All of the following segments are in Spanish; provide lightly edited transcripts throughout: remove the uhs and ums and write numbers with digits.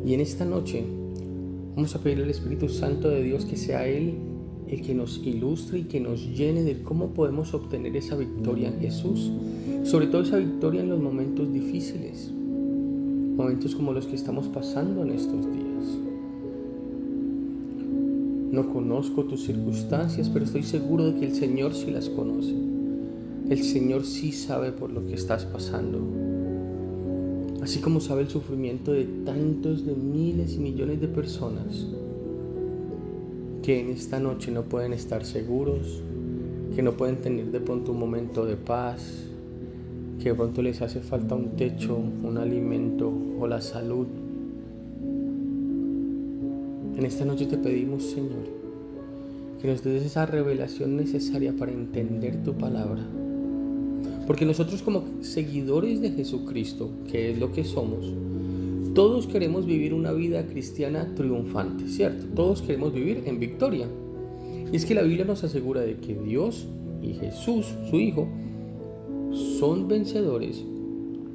Y en esta noche vamos a pedirle al Espíritu Santo de Dios que sea Él el que nos ilustre y que nos llene de cómo podemos obtener esa victoria en Jesús. Sobre todo esa victoria en los momentos difíciles, momentos como los que estamos pasando en estos días. No conozco tus circunstancias, pero estoy seguro de que el Señor sí las conoce. El Señor sí sabe por lo que estás pasando. Así como sabe el sufrimiento de tantos, de miles y millones de personas que en esta noche no pueden estar seguros, que no pueden tener de pronto un momento de paz, que de pronto les hace falta un techo, un alimento o la salud. En esta noche te pedimos, Señor, que nos des esa revelación necesaria para entender tu palabra. Porque nosotros como seguidores de Jesucristo, que es lo que somos, todos queremos vivir una vida cristiana triunfante, ¿cierto? Todos queremos vivir en victoria. Y es que la Biblia nos asegura de que Dios y Jesús, su Hijo, son vencedores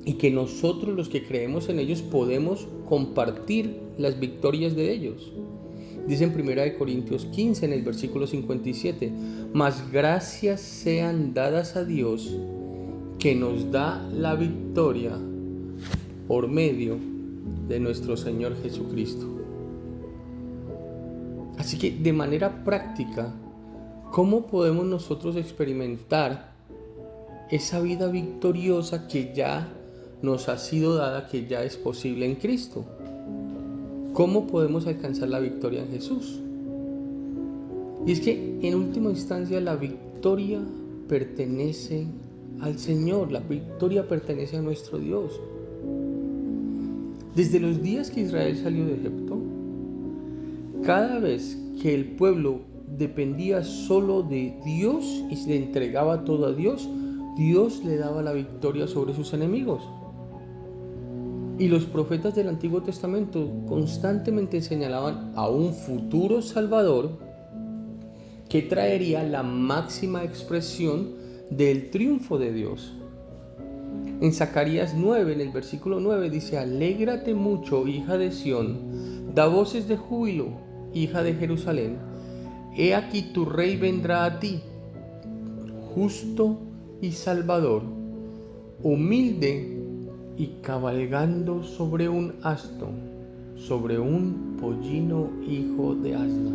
y que nosotros los que creemos en ellos podemos compartir las victorias de ellos. Dice en 1 Corintios 15 en el versículo 57, mas gracias sean dadas a Dios que nos da la victoria por medio de nuestro Señor Jesucristo. Así que de manera práctica, ¿cómo podemos nosotros experimentar esa vida victoriosa que ya nos ha sido dada, que ya es posible en Cristo? ¿Cómo podemos alcanzar la victoria en Jesús? Y es que en última instancia la victoria pertenece al Señor, la victoria pertenece a nuestro Dios. Desde los días que Israel salió de Egipto, cada vez que el pueblo dependía solo de Dios y se entregaba todo a Dios, Dios le daba la victoria sobre sus enemigos. Y los profetas del Antiguo Testamento constantemente señalaban a un futuro Salvador que traería la máxima expresión del triunfo de Dios. En Zacarías 9, en el versículo 9 dice, alégrate mucho, hija de Sión, da voces de júbilo, hija de Jerusalén, he aquí tu rey vendrá a ti, justo y salvador, humilde y cabalgando sobre un asno, sobre un pollino hijo de asna.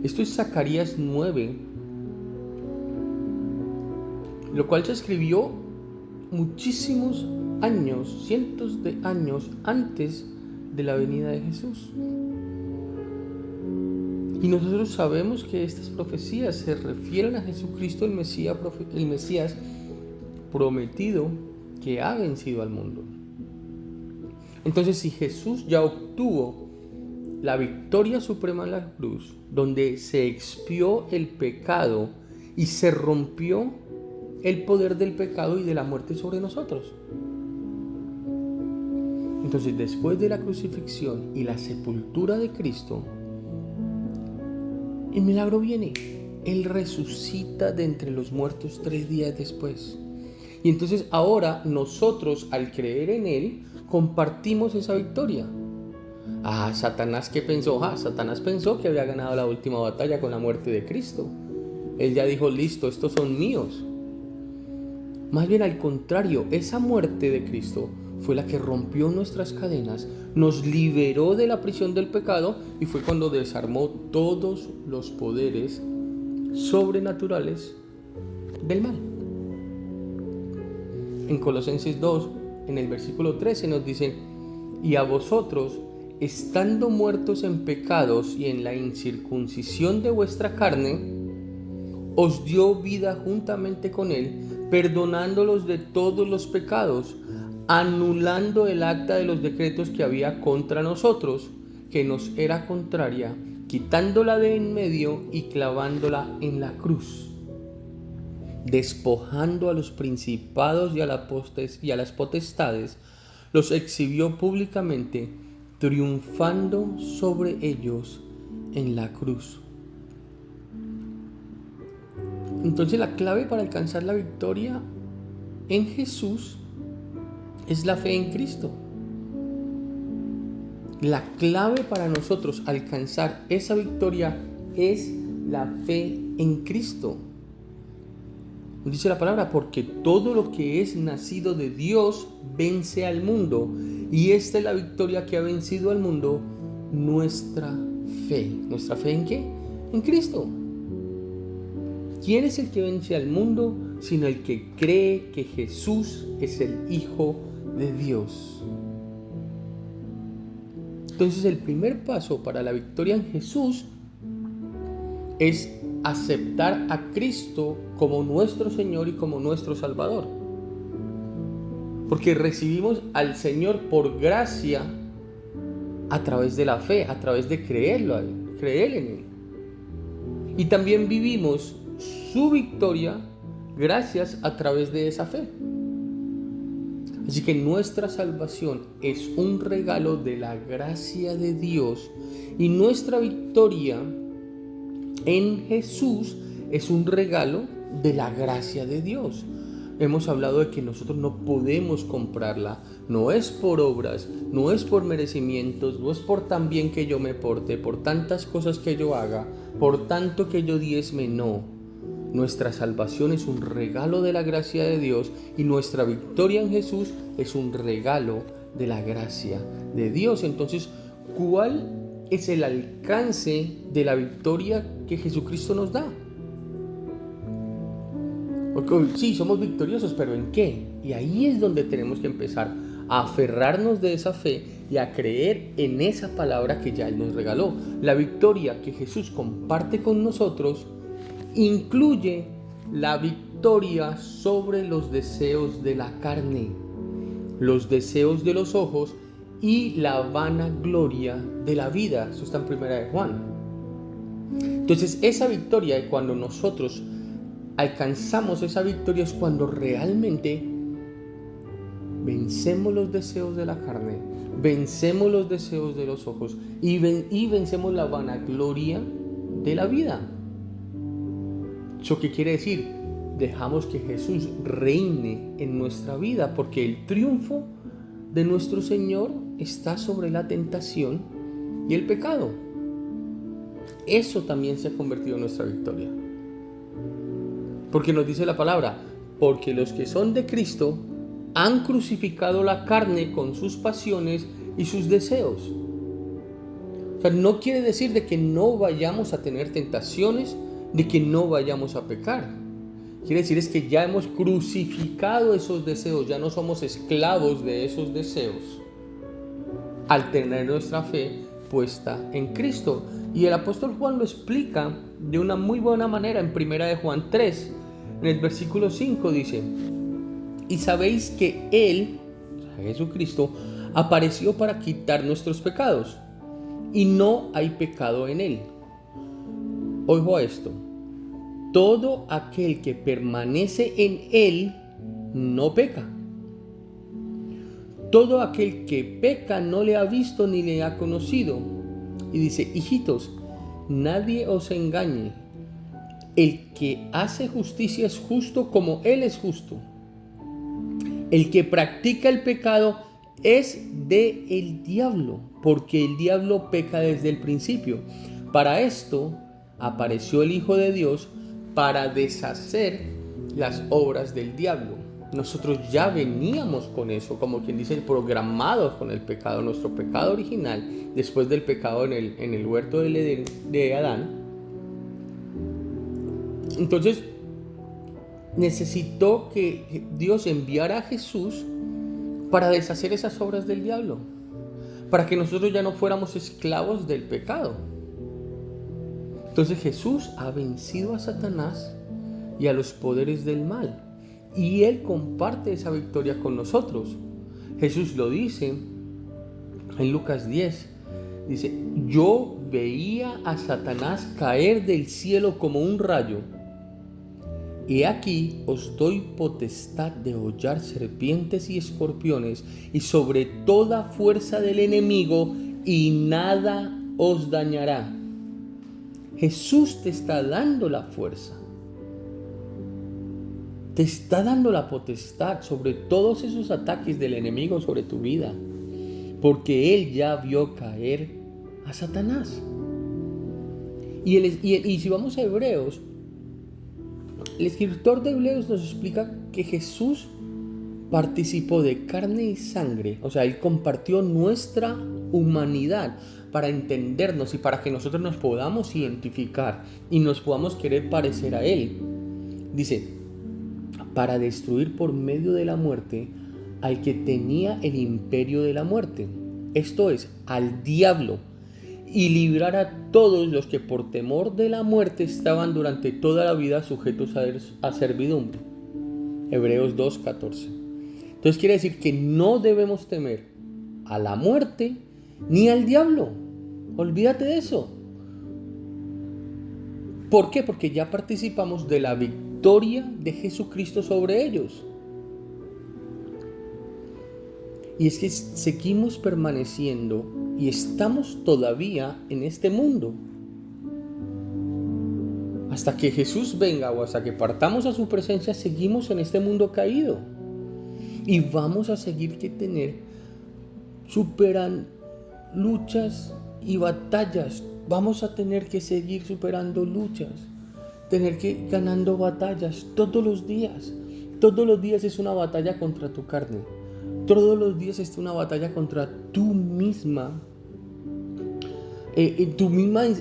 Esto es Zacarías 9, lo cual se escribió muchísimos años, cientos de años antes de la venida de Jesús. Y nosotros sabemos que estas profecías se refieren a Jesucristo, el Mesías prometido que ha vencido al mundo. Entonces, si Jesús ya obtuvo la victoria suprema en la cruz, donde se expió el pecado y se rompió el poder del pecado y de la muerte sobre nosotros. Entonces, después de la crucifixión y la sepultura de Cristo, el milagro viene. Él resucita de entre los muertos 3 días después. Y entonces ahora nosotros, al creer en Él, compartimos esa victoria. Satanás, ¿qué pensó? Satanás pensó que había ganado la última batalla con la muerte de Cristo. Él ya dijo, listo, estos son míos. Más bien al contrario, esa muerte de Cristo fue la que rompió nuestras cadenas, nos liberó de la prisión del pecado y fue cuando desarmó todos los poderes sobrenaturales del mal. En Colosenses 2, en el versículo 13 nos dice, y a vosotros, estando muertos en pecados y en la incircuncisión de vuestra carne, os dio vida juntamente con Él, perdonándolos de todos los pecados, anulando el acta de los decretos que había contra nosotros, que nos era contraria, quitándola de en medio y clavándola en la cruz, despojando a los principados y a las potestades, los exhibió públicamente, triunfando sobre ellos en la cruz. Entonces la clave para alcanzar la victoria en Jesús es la fe en Cristo. La clave para nosotros alcanzar esa victoria es la fe en Cristo. Dice la palabra, porque todo lo que es nacido de Dios vence al mundo. Y esta es la victoria que ha vencido al mundo, nuestra fe. ¿Nuestra fe en qué? En Cristo. ¿Quién es el que vence al mundo? Sino el que cree que Jesús es el Hijo de Dios. Entonces el primer paso para la victoria en Jesús es aceptar a Cristo como nuestro Señor y como nuestro Salvador. Porque recibimos al Señor por gracia a través de la fe, a través de creer en Él. Y también vivimos su victoria gracias a través de esa fe. Así que nuestra salvación es un regalo de la gracia de Dios y nuestra victoria en Jesús es un regalo de la gracia de Dios. Hemos hablado de que nosotros no podemos comprarla, no es por obras, no es por merecimientos, no es por tan bien que yo me porte, por tantas cosas que yo haga, por tanto que yo diezme, no. Nuestra salvación es un regalo de la gracia de Dios y nuestra victoria en Jesús es un regalo de la gracia de Dios. Entonces, ¿cuál es el alcance de la victoria que Jesucristo nos da? Porque sí, somos victoriosos, pero ¿en qué? Y ahí es donde tenemos que empezar a aferrarnos de esa fe y a creer en esa palabra que ya Él nos regaló. La victoria que Jesús comparte con nosotros incluye la victoria sobre los deseos de la carne, los deseos de los ojos y la vanagloria de la vida. Eso está en 1 de Juan. Entonces, esa victoria, cuando nosotros alcanzamos esa victoria, es cuando realmente vencemos los deseos de la carne, vencemos los deseos de los ojos y vencemos la vanagloria de la vida. ¿Eso qué quiere decir? Dejamos que Jesús reine en nuestra vida, porque el triunfo de nuestro Señor está sobre la tentación y el pecado. Eso también se ha convertido en nuestra victoria. Porque nos dice la palabra, porque los que son de Cristo han crucificado la carne con sus pasiones y sus deseos. O sea, no quiere decir de que no vayamos a tener tentaciones, de que no vayamos a pecar. Quiere decir es que ya hemos crucificado esos deseos, ya no somos esclavos de esos deseos al tener nuestra fe puesta en Cristo. Y el apóstol Juan lo explica de una muy buena manera en 1 de Juan 3, en el versículo 5 dice: y sabéis que Él, Jesucristo, apareció para quitar nuestros pecados, y no hay pecado en Él. Ojo a esto: todo aquel que permanece en Él no peca. Todo aquel que peca no le ha visto ni le ha conocido. Y dice: hijitos, nadie os engañe. El que hace justicia es justo como Él es justo. El que practica el pecado es del diablo, porque el diablo peca desde el principio. Para esto apareció el Hijo de Dios, para deshacer las obras del diablo. Nosotros ya veníamos con eso, como quien dice, programados con el pecado, nuestro pecado original, después del pecado en el huerto del Edén de Adán. Entonces, necesitó que Dios enviara a Jesús para deshacer esas obras del diablo, para que nosotros ya no fuéramos esclavos del pecado. Entonces Jesús ha vencido a Satanás y a los poderes del mal, y Él comparte esa victoria con nosotros. Jesús lo dice en Lucas 10, dice: yo veía a Satanás caer del cielo como un rayo. He aquí os doy potestad de hollar serpientes y escorpiones y sobre toda fuerza del enemigo, y nada os dañará. Jesús te está dando la fuerza, te está dando la potestad sobre todos esos ataques del enemigo sobre tu vida. porque él ya vio caer a Satanás. Y si vamos a Hebreos, el escritor de Hebreos nos explica que Jesús participó de carne y sangre, o sea, él compartió nuestra humanidad para entendernos y para que nosotros nos podamos identificar y nos podamos querer parecer a él. Dice, para destruir por medio de la muerte al que tenía el imperio de la muerte, esto es, al diablo, y librar a todos los que por temor de la muerte estaban durante toda la vida sujetos a servidumbre. Hebreos 2:14. Entonces quiere decir que no debemos temer a la muerte ni al diablo. Olvídate de eso. ¿Por qué? Porque ya participamos de la victoria de Jesucristo sobre ellos. Y es que seguimos permaneciendo y estamos todavía en este mundo. Hasta que Jesús venga o hasta que partamos a su presencia, seguimos en este mundo caído. Y vamos a seguir que superan luchas y batallas. Vamos a tener que seguir superando luchas, tener que ganando batallas todos los días. Todos los días es una batalla contra tu carne. Todos los días es una batalla contra tu misma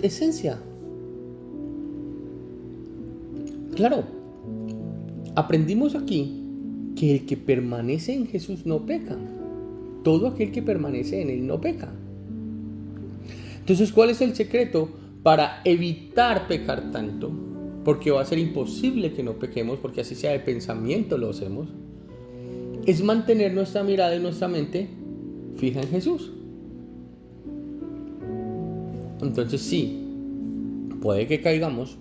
esencia. Claro, aprendimos aquí que el que permanece en Jesús no peca. Todo aquel que permanece en él no peca. Entonces, ¿cuál es el secreto para evitar pecar tanto? Porque va a ser imposible que no pequemos, porque así sea de pensamiento lo hacemos. Es mantener nuestra mirada y nuestra mente fija en Jesús. Entonces sí, puede que caigamos,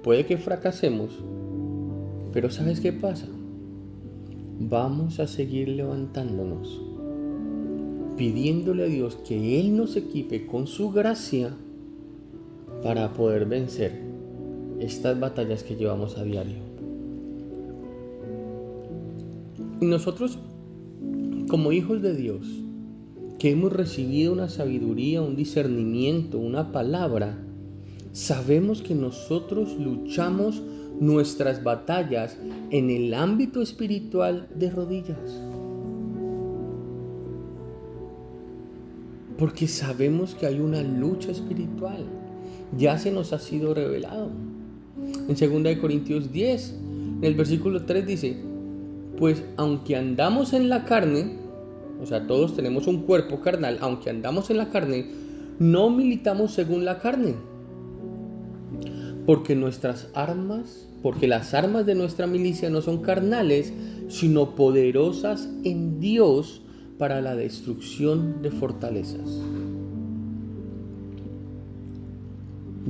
puede que fracasemos, pero ¿sabes qué pasa? Vamos a seguir levantándonos, pidiéndole a Dios que Él nos equipe con su gracia para poder vencer estas batallas que llevamos a diario. Y nosotros, como hijos de Dios, que hemos recibido una sabiduría, un discernimiento, una palabra, sabemos que nosotros luchamos nuestras batallas en el ámbito espiritual de rodillas. Porque sabemos que hay una lucha espiritual. Ya se nos ha sido revelado. En 2 Corintios 10, en el versículo 3 dice, pues aunque andamos en la carne, o sea, todos tenemos un cuerpo carnal, aunque andamos en la carne, no militamos según la carne. Porque las armas de nuestra milicia no son carnales, sino poderosas en Dios para la destrucción de fortalezas.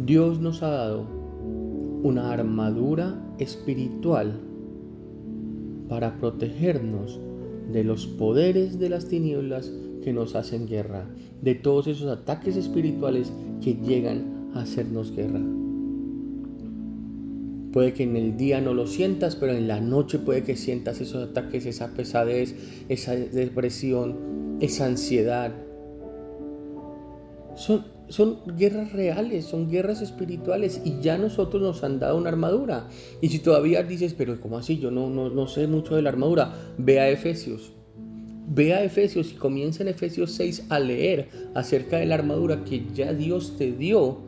Dios nos ha dado una armadura espiritual para protegernos de los poderes de las tinieblas que nos hacen guerra, de todos esos ataques espirituales que llegan a hacernos guerra. Puede que en el día no lo sientas, pero en la noche puede que sientas esos ataques, esa pesadez, esa depresión, esa ansiedad. Son guerras reales, son guerras espirituales y ya nosotros nos han dado una armadura. Y si todavía dices, pero ¿cómo así? Yo no sé mucho de la armadura. Ve a Efesios y comienza en Efesios 6 a leer acerca de la armadura que ya Dios te dio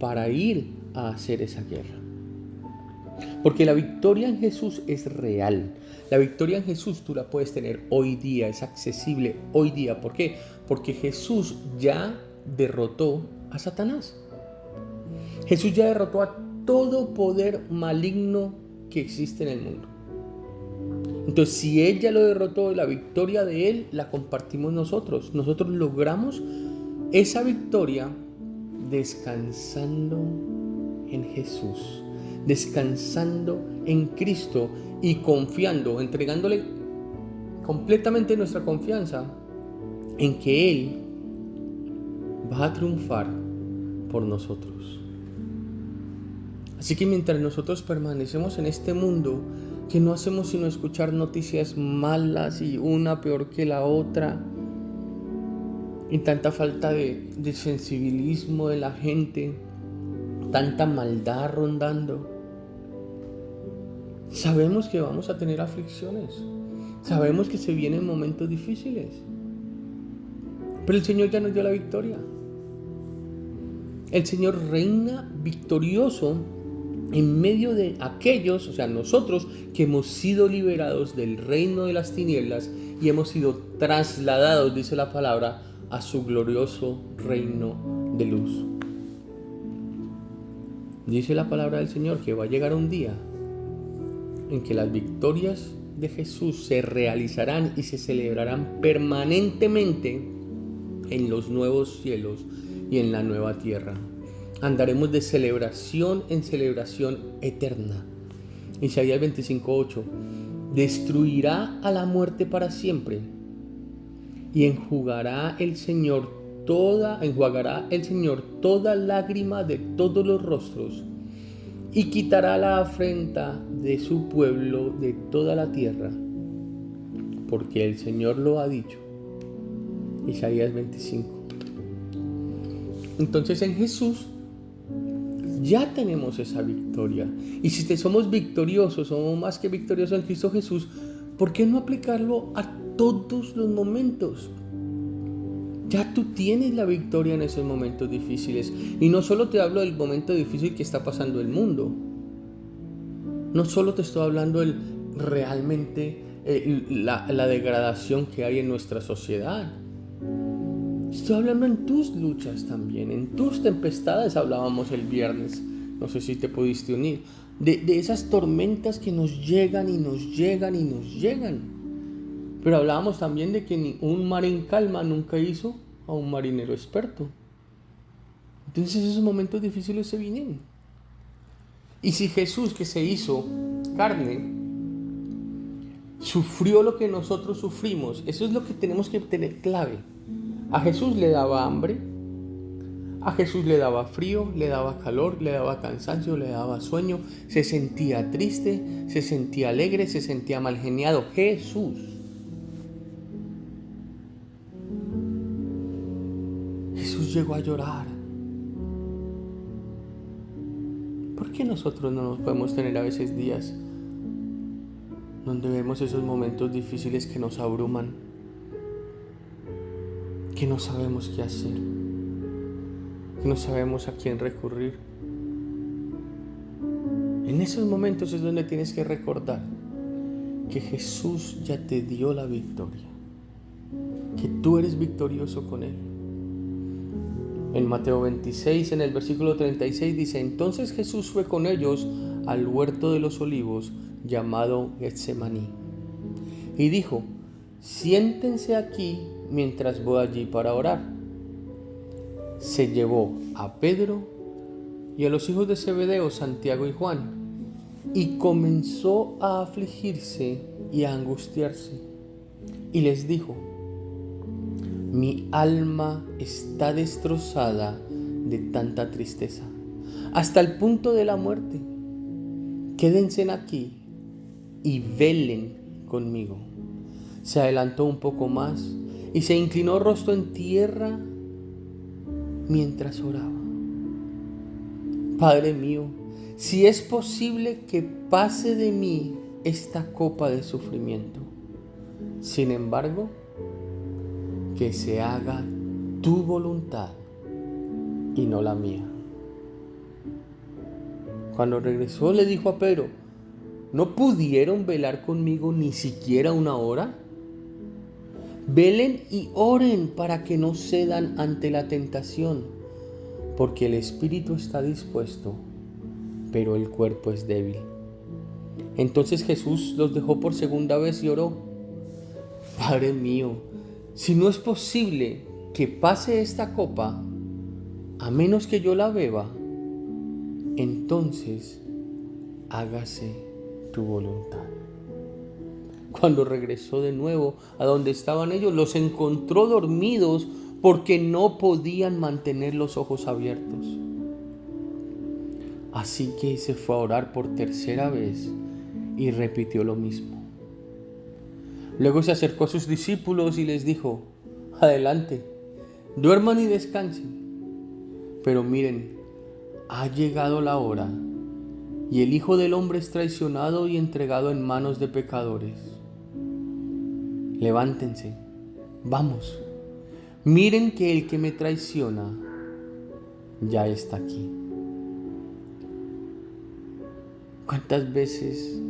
para ir a hacer esa guerra. Porque la victoria en Jesús es real. La victoria en Jesús tú la puedes tener hoy día, es accesible hoy día. ¿Por qué? Porque Jesús ya derrotó a Satanás. Jesús ya derrotó a todo poder maligno que existe en el mundo. Entonces, si Él ya lo derrotó, la victoria de Él la compartimos nosotros. Nosotros logramos esa victoria descansando en Jesús, descansando en Cristo y confiando, entregándole completamente nuestra confianza en que Él va a triunfar por nosotros. Así que mientras nosotros permanecemos en este mundo que no hacemos sino escuchar noticias malas y una peor que la otra, y tanta falta de sensibilismo de la gente, tanta maldad rondando. Sabemos que vamos a tener aflicciones, sabemos que se vienen momentos difíciles, pero el Señor ya nos dio la victoria. El Señor reina victorioso en medio de aquellos, o sea, nosotros que hemos sido liberados del reino de las tinieblas y hemos sido trasladados, dice la palabra, a su glorioso reino de luz. Dice la palabra del Señor que va a llegar un día en que las victorias de Jesús se realizarán y se celebrarán permanentemente en los nuevos cielos y en la nueva tierra. Andaremos de celebración en celebración eterna. Isaías 25:8: destruirá a la muerte para siempre y enjugará el Señor toda lágrima de todos los rostros, y quitará la afrenta de su pueblo de toda la tierra, porque el Señor lo ha dicho. Isaías 25. Entonces en Jesús ya tenemos esa victoria. Y si somos victoriosos, somos más que victoriosos en Cristo Jesús, ¿por qué no aplicarlo a todos los momentos? Ya tú tienes la victoria en esos momentos difíciles. Y no solo te hablo del momento difícil que está pasando el mundo. No solo te estoy hablando de realmente la degradación que hay en nuestra sociedad. Estoy hablando en tus luchas también, en tus tempestades. Hablábamos el viernes, no sé si te pudiste unir, de esas tormentas que nos llegan y nos llegan y nos llegan. Pero hablábamos también de que un mar en calma nunca hizo a un marinero experto. Entonces esos momentos difíciles se vienen. Y si Jesús, que se hizo carne, sufrió lo que nosotros sufrimos, eso es lo que tenemos que tener clave. A Jesús le daba hambre, a Jesús le daba frío, le daba calor, le daba cansancio, le daba sueño, se sentía triste, se sentía alegre, se sentía malgeniado. Jesús. Jesús llegó a llorar. ¿Por qué nosotros no nos podemos tener a veces días donde vemos esos momentos difíciles que nos abruman, que no sabemos qué hacer, que no sabemos a quién recurrir? En esos momentos es donde tienes que recordar que Jesús ya te dio la victoria, que tú eres victorioso con Él. En Mateo 26, en el versículo 36 dice: entonces Jesús fue con ellos al huerto de los olivos llamado Getsemaní y dijo: siéntense aquí mientras voy allí para orar. Se llevó a Pedro y a los hijos de Zebedeo, Santiago y Juan, y comenzó a afligirse y a angustiarse, y les dijo: mi alma está destrozada de tanta tristeza, hasta el punto de la muerte. Quédense aquí y velen conmigo. Se adelantó un poco más y se inclinó rostro en tierra mientras oraba. Padre mío, si es posible que pase de mí esta copa de sufrimiento, sin embargo, que se haga tu voluntad y no la mía. Cuando regresó le dijo a Pedro: ¿no pudieron velar conmigo ni siquiera una hora? Velen y oren para que no cedan ante la tentación, porque el espíritu está dispuesto, pero el cuerpo es débil. Entonces Jesús los dejó por segunda vez y oró: Padre mío, si no es posible que pase esta copa, a menos que yo la beba, entonces hágase tu voluntad. Cuando regresó de nuevo a donde estaban ellos, los encontró dormidos porque no podían mantener los ojos abiertos. Así que se fue a orar por tercera vez y repitió lo mismo. Luego se acercó a sus discípulos y les dijo: adelante, duerman y descansen. Pero miren, ha llegado la hora y el Hijo del Hombre es traicionado y entregado en manos de pecadores. Levántense, vamos, miren que el que me traiciona ya está aquí. ¿Cuántas veces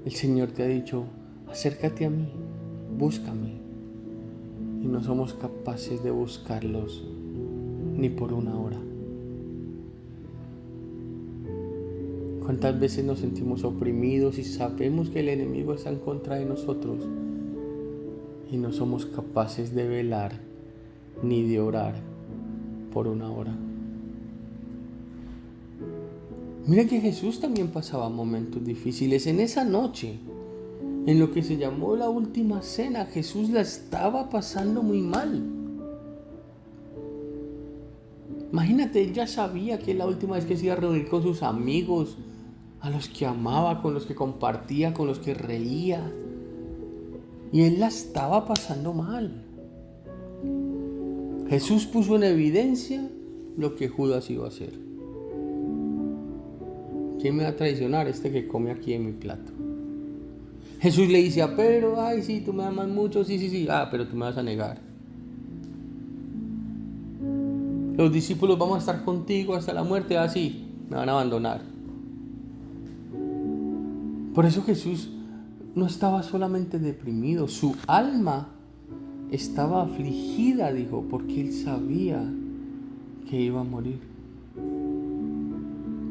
el Señor te ha dicho, acércate a mí, búscame? Y no somos capaces de buscarlos ni por una hora. ¿Cuántas veces nos sentimos oprimidos y sabemos que el enemigo está en contra de nosotros y no somos capaces de velar ni de orar por una hora? Mira que Jesús también pasaba momentos difíciles. En esa noche, en lo que se llamó la última cena, Jesús la estaba pasando muy mal. Imagínate, él ya sabía que la última vez que se iba a reunir con sus amigos, a los que amaba, con los que compartía, con los que reía. Y él la estaba pasando mal. Jesús puso en evidencia lo que Judas iba a hacer. ¿Quién me va a traicionar? Este que come aquí en mi plato. Jesús le dice a Pedro, ay sí, tú me amas mucho, sí, pero tú me vas a negar. Los discípulos vamos a estar contigo hasta la muerte, así, me van a abandonar. Por eso Jesús no estaba solamente deprimido, su alma estaba afligida, dijo, porque él sabía que iba a morir.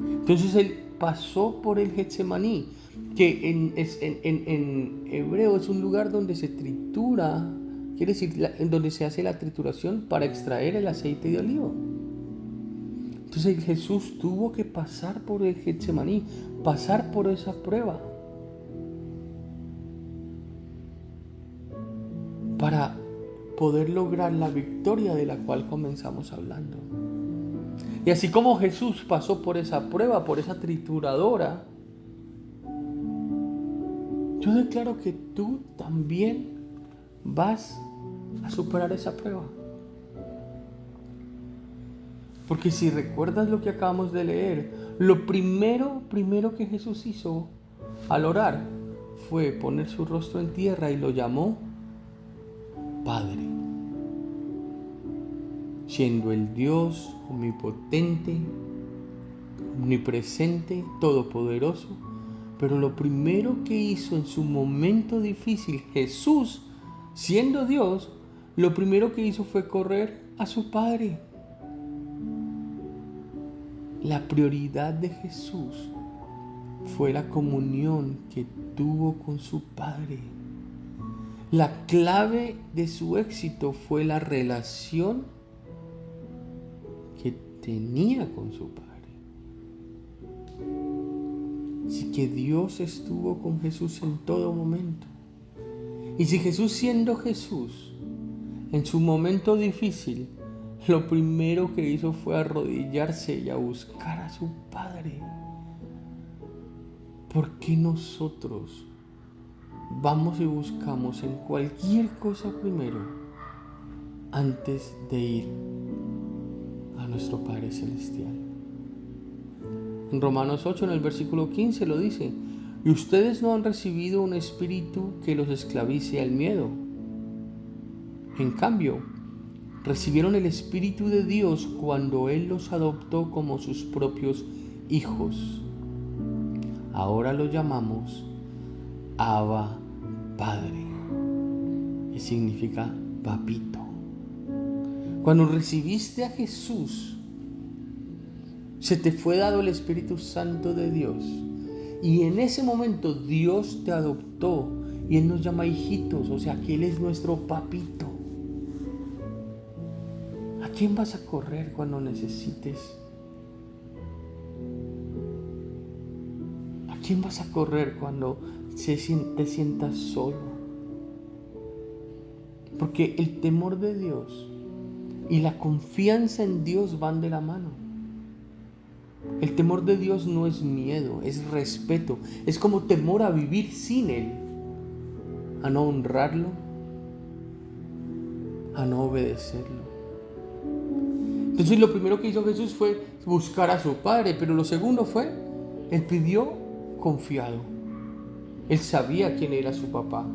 Entonces él pasó por el Getsemaní, que en hebreo es un lugar donde se tritura, quiere decir, donde se hace la trituración para extraer el aceite de oliva. Entonces Jesús tuvo que pasar por el Getsemaní, pasar por esa prueba, para poder lograr la victoria de la cual comenzamos hablando. Y así como Jesús pasó por esa prueba, por esa trituradora, yo declaro que tú también vas a superar esa prueba. Porque si recuerdas lo que acabamos de leer, lo primero que Jesús hizo al orar fue poner su rostro en tierra y lo llamó Padre, siendo el Dios omnipotente, omnipresente, todopoderoso. Pero lo primero que hizo en su momento difícil, Jesús, siendo Dios, lo primero que hizo fue correr a su Padre. La prioridad de Jesús fue la comunión que tuvo con su Padre. La clave de su éxito fue la relación que tenía con su Padre. Así que Dios estuvo con Jesús en todo momento. Y si Jesús, siendo Jesús, en su momento difícil, lo primero que hizo fue arrodillarse y a buscar a su Padre, ¿por qué nosotros vamos y buscamos en cualquier cosa primero antes de ir a nuestro Padre Celestial? En Romanos 8, en el versículo 15 lo dice: y ustedes no han recibido un espíritu que los esclavice al miedo. En cambio, recibieron el Espíritu de Dios cuando Él los adoptó como sus propios hijos. Ahora lo llamamos Abba Padre, que significa papito. Cuando recibiste a Jesús, se te fue dado el Espíritu Santo de Dios. Y en ese momento Dios te adoptó y Él nos llama hijitos, o sea que Él es nuestro papito. ¿A quién vas a correr cuando necesites? ¿A quién vas a correr cuando te sientas solo? Porque el temor de Dios y la confianza en Dios van de la mano. El temor de Dios no es miedo, es respeto. Es como temor a vivir sin Él, a no honrarlo, a no obedecerlo. Entonces lo primero que hizo Jesús fue buscar a su Padre, pero lo segundo fue, Él pidió confiado. Él sabía quién era su papá.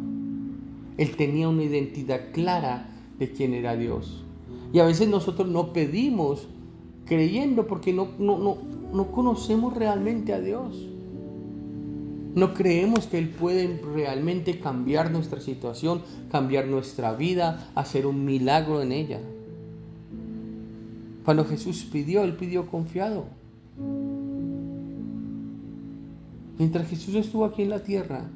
Él tenía una identidad clara de quién era Dios. Y a veces nosotros no pedimos creyendo porque no conocemos realmente a Dios. No creemos que Él puede realmente cambiar nuestra situación, cambiar nuestra vida, hacer un milagro en ella. Cuando Jesús pidió, Él pidió confiado. Mientras Jesús estuvo aquí en la tierra,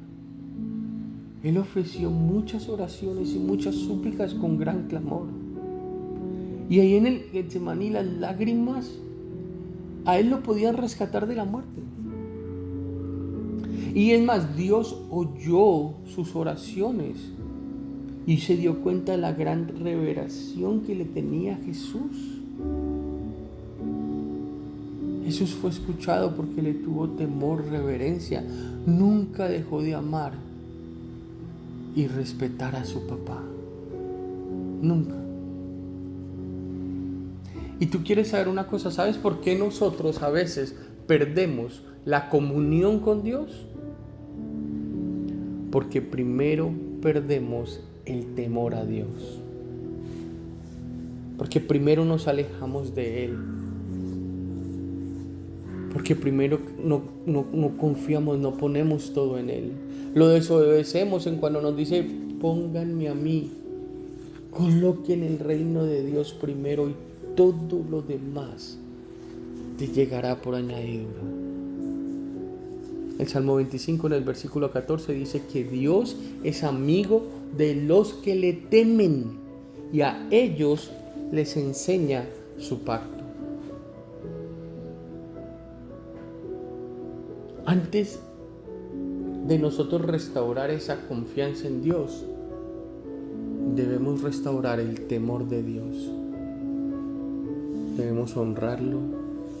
Él ofreció muchas oraciones y muchas súplicas con gran clamor. Y ahí en el Getsemaní las lágrimas a Él lo podían rescatar de la muerte. Y es más, Dios oyó sus oraciones y se dio cuenta de la gran revelación que le tenía a Jesús. Jesús fue escuchado porque le tuvo temor, reverencia. Nunca dejó de amar y respetar a su papá. Nunca. Y tú quieres saber una cosa, ¿sabes por qué nosotros a veces perdemos la comunión con Dios? Porque primero perdemos el temor a Dios. Porque primero nos alejamos de Él. Porque primero no confiamos, no ponemos todo en Él. Lo desobedecemos en cuando nos dice, pónganme a mí. Coloquen el reino de Dios primero y todo lo demás te llegará por añadidura. El Salmo 25 en el versículo 14 dice que Dios es amigo de los que le temen y a ellos les enseña su pacto. Antes de nosotros restaurar esa confianza en Dios, debemos restaurar el temor de Dios. Debemos honrarlo,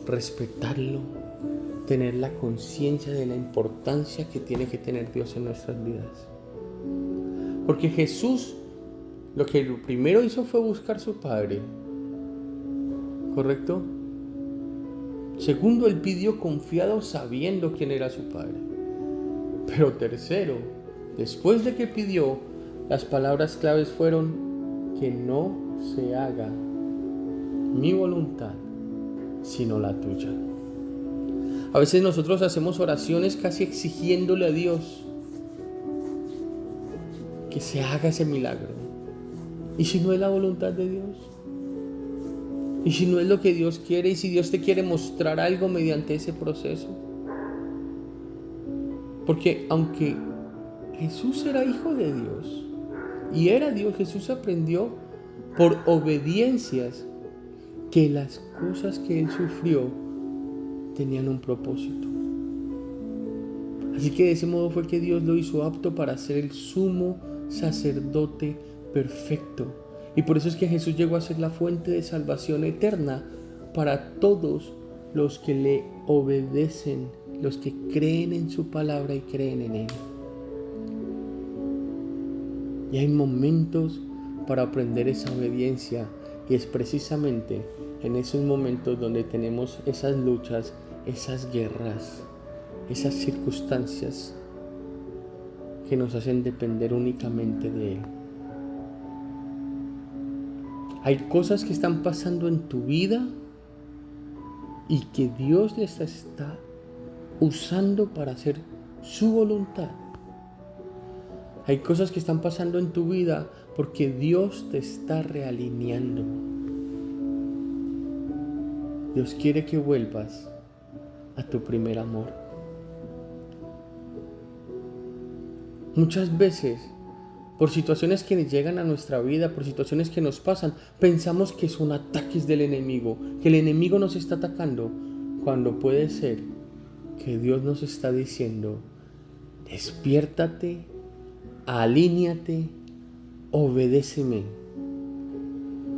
respetarlo, tener la conciencia de la importancia que tiene que tener Dios en nuestras vidas. Porque Jesús lo que primero hizo fue buscar a su Padre, ¿correcto? Segundo, Él pidió confiado sabiendo quién era su Padre. Pero tercero, después de que pidió, las palabras claves fueron que no se haga mi voluntad, sino la tuya. A veces nosotros hacemos oraciones casi exigiéndole a Dios que se haga ese milagro. ¿Y si no es la voluntad de Dios? ¿Y si no es lo que Dios quiere? ¿Y si Dios te quiere mostrar algo mediante ese proceso? Porque aunque Jesús era hijo de Dios y era Dios, Jesús aprendió por obediencias que las cosas que Él sufrió tenían un propósito. Así que de ese modo fue que Dios lo hizo apto para ser el sumo sacerdote perfecto. Y por eso es que Jesús llegó a ser la fuente de salvación eterna para todos los que le obedecen, los que creen en su palabra y creen en Él. Y hay momentos para aprender esa obediencia, y es precisamente en esos momentos donde tenemos esas luchas, esas guerras, esas circunstancias que nos hacen depender únicamente de Él. Hay cosas que están pasando en tu vida y que Dios les está usando para hacer su voluntad. Hay cosas que están pasando en tu vida porque Dios te está realineando. Dios quiere que vuelvas a tu primer amor. Muchas veces, por situaciones que llegan a nuestra vida, por situaciones que nos pasan, pensamos que son ataques del enemigo, que el enemigo nos está atacando, cuando puede ser que Dios nos está diciendo, despiértate, alíñate, obedéceme,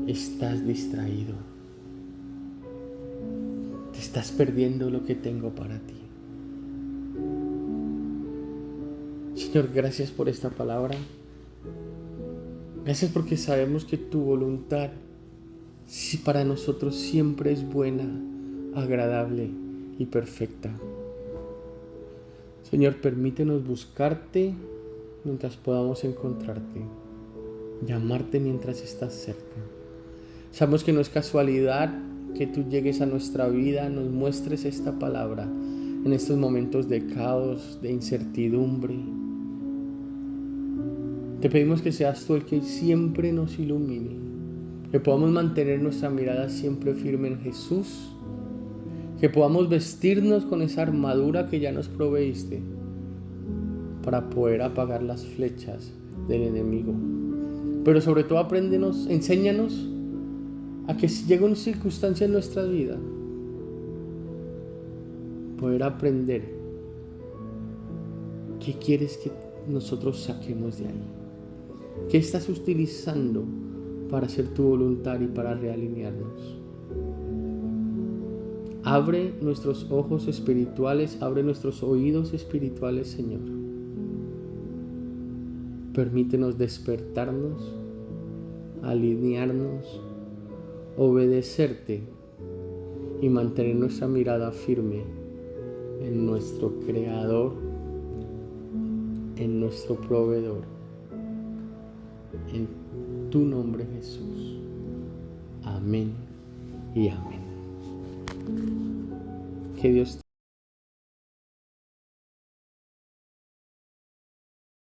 estás distraído, te estás perdiendo lo que tengo para ti. Señor, gracias por esta palabra. Gracias porque sabemos que tu voluntad para nosotros siempre es buena, agradable y perfecta. Señor, permítenos buscarte mientras podamos encontrarte, llamarte mientras estás cerca. Sabemos que no es casualidad que tú llegues a nuestra vida, nos muestres esta palabra en estos momentos de caos, de incertidumbre. Te pedimos que seas tú el que siempre nos ilumine, que podamos mantener nuestra mirada siempre firme en Jesús, que podamos vestirnos con esa armadura que ya nos proveíste para poder apagar las flechas del enemigo. Pero sobre todo enséñanos a que si llega una circunstancia en nuestra vida, poder aprender qué quieres que nosotros saquemos de ahí. ¿Qué estás utilizando para hacer tu voluntad y para realinearnos? Abre nuestros ojos espirituales, abre nuestros oídos espirituales, Señor. Permítenos despertarnos, alinearnos, obedecerte y mantener nuestra mirada firme en nuestro Creador, en nuestro Proveedor. En tu nombre, Jesús. Amén y amén. Que Dios te